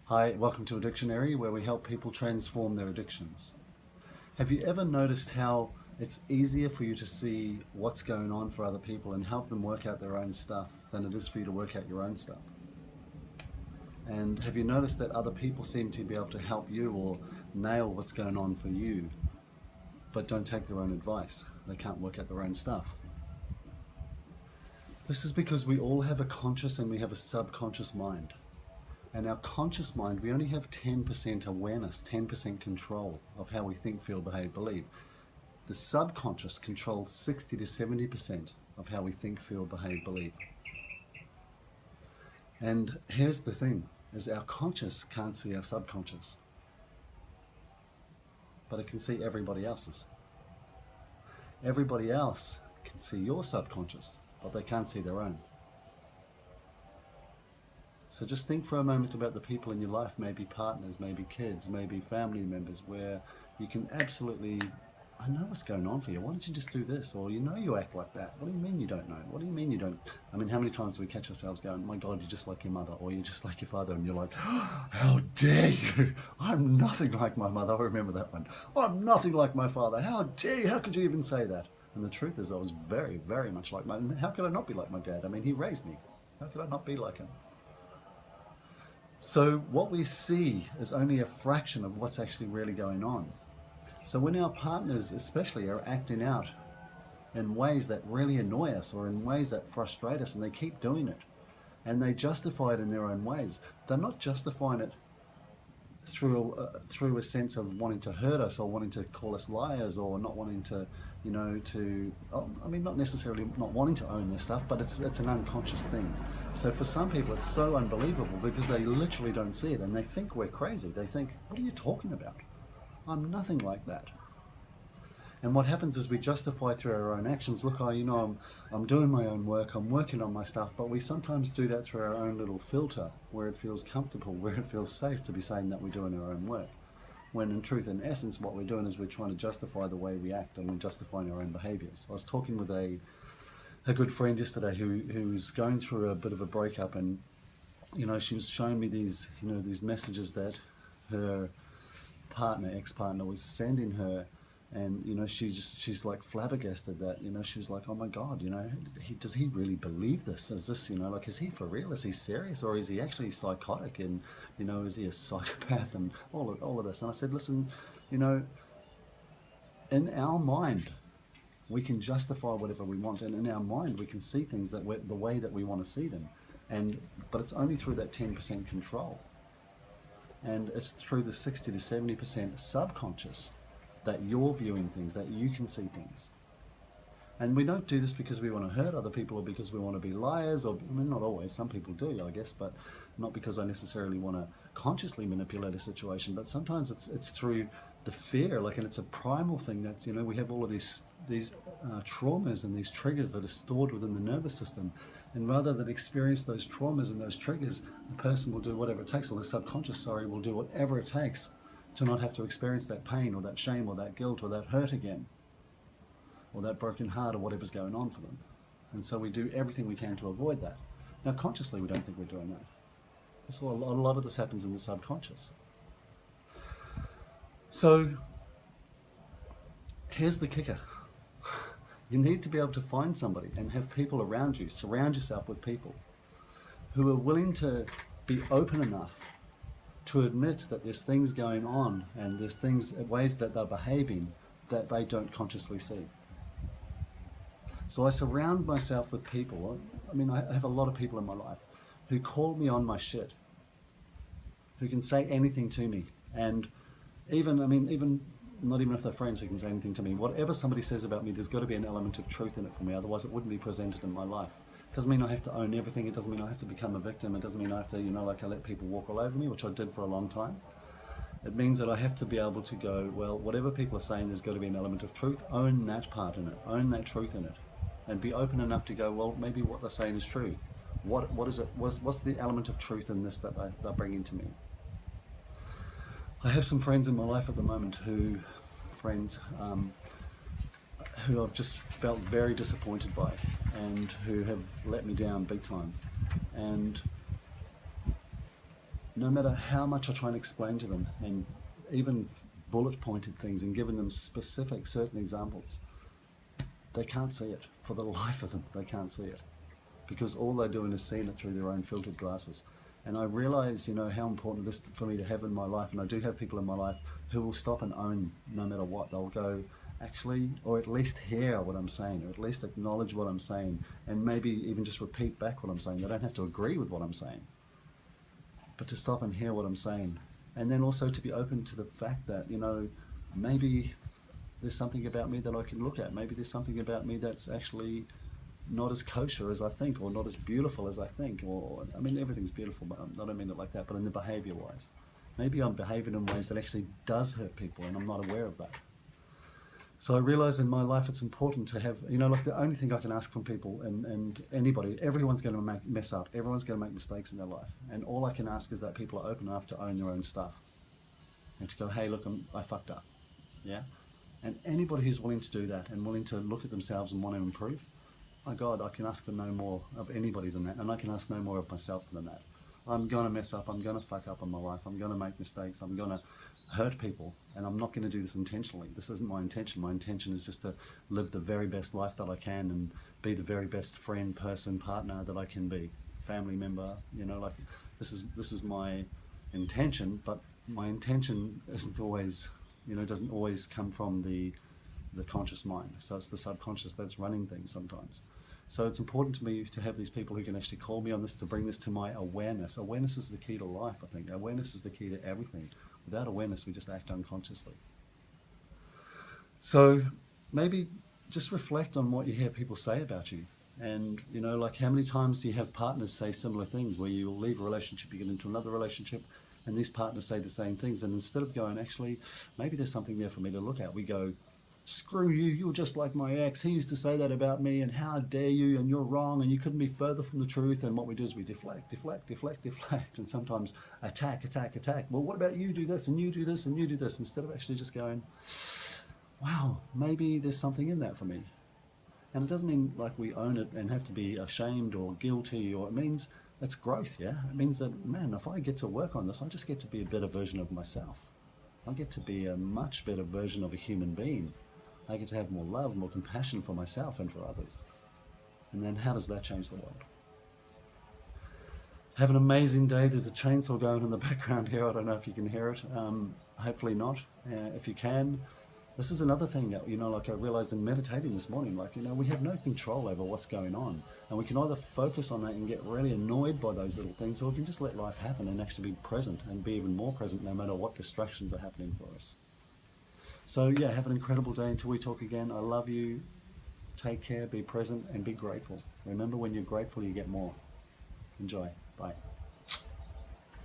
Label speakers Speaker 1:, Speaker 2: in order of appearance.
Speaker 1: Hi, welcome to Addictionary, where we help people transform their addictions. Have you ever noticed how it's easier for you to see what's going on for other people and help them work out their own stuff than it is for you to work out your own stuff? And have you noticed that other people seem to be able to help you or nail what's going on for you, but don't take their own advice? They can't work out their own stuff. This is because we all have a conscious and we have a subconscious mind. And our conscious mind, we only have 10% awareness, 10% control of how we think, feel, behave, believe. The subconscious controls 60 to 70% of how we think, feel, behave, believe. And here's the thing, is our conscious can't see our subconscious, but it can see everybody else's. Everybody else can see your subconscious, but they can't see their own. So just think for a moment about the people in your life, maybe partners, maybe kids, maybe family members, where you can absolutely, I know what's going on for you. Why don't you just do this? Or you act like that. What do you mean you don't know? What do you mean you don't? I mean, how many times do we catch ourselves going, my God, you're just like your mother, or you're just like your father, and you're like, how dare you? I'm nothing like my mother. I remember that one. I'm nothing like my father. How dare you? How could you even say that? And the truth is I was very, very much like how could I not be like my dad? I mean, he raised me. How could I not be like him? So what we see is only a fraction of what's actually really going on. So when our partners especially are acting out in ways that really annoy us or in ways that frustrate us, and they keep doing it, and they justify it in their own ways, they're not justifying it through a sense of wanting to hurt us or wanting to call us liars or not wanting to, not necessarily not wanting to own their stuff, but it's an unconscious thing. So for some people, it's so unbelievable because they literally don't see it and they think we're crazy. They think, what are you talking about? I'm nothing like that. And what happens is we justify through our own actions. Look, I'm doing my own work, I'm working on my stuff, but we sometimes do that through our own little filter where it feels comfortable, where it feels safe to be saying that we're doing our own work. When in truth, in essence, what we're doing is we're trying to justify the way we act and we're justifying our own behaviors. I was talking with a good friend yesterday who's going through a bit of a breakup, and she was showing me these messages that her ex-partner was sending her. And she's like flabbergasted that she was like, oh my God, does he really believe this? Is this is he for real? Is he serious, or is he actually psychotic? And is he a psychopath? And all of this. And I said, listen, in our mind we can justify whatever we want, and in our mind we can see things the way that we want to see them, but it's only through that 10% control, and it's through the 60 to 70% subconscious that you're viewing things, that you can see things. And we don't do this because we want to hurt other people or because we want to be liars, or not always, some people do, I guess, but not because I necessarily want to consciously manipulate a situation, but sometimes it's through the fear, and it's a primal thing that, we have all of these traumas and these triggers that are stored within the nervous system. And rather than experience those traumas and those triggers, the person will do whatever it takes, or the subconscious, will do whatever it takes to not have to experience that pain or that shame or that guilt or that hurt again, or that broken heart or whatever's going on for them. And so we do everything we can to avoid that. Now consciously we don't think we're doing that. So a lot of this happens in the subconscious. So here's the kicker. You need to be able to find somebody and have people around you, surround yourself with people who are willing to be open enough to admit that there's things going on and there's ways that they're behaving that they don't consciously see. So I surround myself with people. I have a lot of people in my life who call me on my shit, who can say anything to me. And even not even if they're friends who can say anything to me, whatever somebody says about me, there's got to be an element of truth in it for me, otherwise it wouldn't be presented in my life. Doesn't mean I have to own everything. It doesn't mean I have to become a victim. It doesn't mean I have to, I let people walk all over me, which I did for a long time. It means that I have to be able to go, well, whatever people are saying, there's got to be an element of truth. Own that part in it. Own that truth in it. And be open enough to go, well, maybe what they're saying is true. What is it? What's the element of truth in this that they're bringing to me? I have some friends in my life at the moment who I've just felt very disappointed by, and who have let me down big time. And no matter how much I try and explain to them, and even bullet pointed things and giving them specific certain examples, they can't see it. For the life of them, they can't see it, because all they're doing is seeing it through their own filtered glasses. And I realize, how important it is for me to have in my life, and I do have people in my life who will stop and own no matter what. They'll go, actually, or at least hear what I'm saying, or at least acknowledge what I'm saying, and maybe even just repeat back what I'm saying. They don't have to agree with what I'm saying, but to stop and hear what I'm saying. And then also to be open to the fact that, maybe there's something about me that I can look at. Maybe there's something about me that's actually not as kosher as I think, or not as beautiful as I think, or, I mean, everything's beautiful, but I don't mean it like that, but in the behavior wise. Maybe I'm behaving in ways that actually does hurt people, and I'm not aware of that. So I realize in my life it's important to have, like the only thing I can ask from people, and anybody, everyone's going to mess up, everyone's going to make mistakes in their life. And all I can ask is that people are open enough to own their own stuff. And to go, hey, look, I fucked up. Yeah? And anybody who's willing to do that and willing to look at themselves and want to improve, my God, I can ask for no more of anybody than that. And I can ask no more of myself than that. I'm going to mess up, I'm going to fuck up in my life, I'm going to make mistakes, I'm going to hurt people, and I'm not going to do this intentionally. This isn't my intention. My intention is just to live the very best life that I can and be the very best friend, person, partner that I can be, family member. Like this is my intention, but my intention isn't always, doesn't always come from the conscious mind. So it's the subconscious that's running things sometimes. So it's important to me to have these people who can actually call me on this, to bring this to my awareness. Awareness is the key to life, I think. Awareness is the key to everything. Without awareness, we just act unconsciously. So maybe just reflect on what you hear people say about you. And, like how many times do you have partners say similar things, where you'll leave a relationship, you get into another relationship, and these partners say the same things. And instead of going, actually, maybe there's something there for me to look at, we go, screw you, you're just like my ex, he used to say that about me, and how dare you, and you're wrong, and you couldn't be further from the truth. And what we do is we deflect, and sometimes attack. Well, what about you do this, and you do this, and you do this, instead of actually just going, wow, maybe there's something in that for me. And it doesn't mean like we own it and have to be ashamed or guilty, or it means it's growth, yeah? It means that, man, if I get to work on this, I just get to be a better version of myself. I get to be a much better version of a human being. I get to have more love, more compassion for myself and for others. And then how does that change the world? Have an amazing day. There's a chainsaw going in the background here. I don't know if you can hear it. Hopefully not. If you can, this is another thing that, like I realized in meditating this morning, like, we have no control over what's going on. And we can either focus on that and get really annoyed by those little things, or we can just let life happen and actually be present and be even more present no matter what distractions are happening for us. So yeah, have an incredible day until we talk again. I love you. Take care, be present, and be grateful. Remember, when you're grateful, you get more. Enjoy. Bye.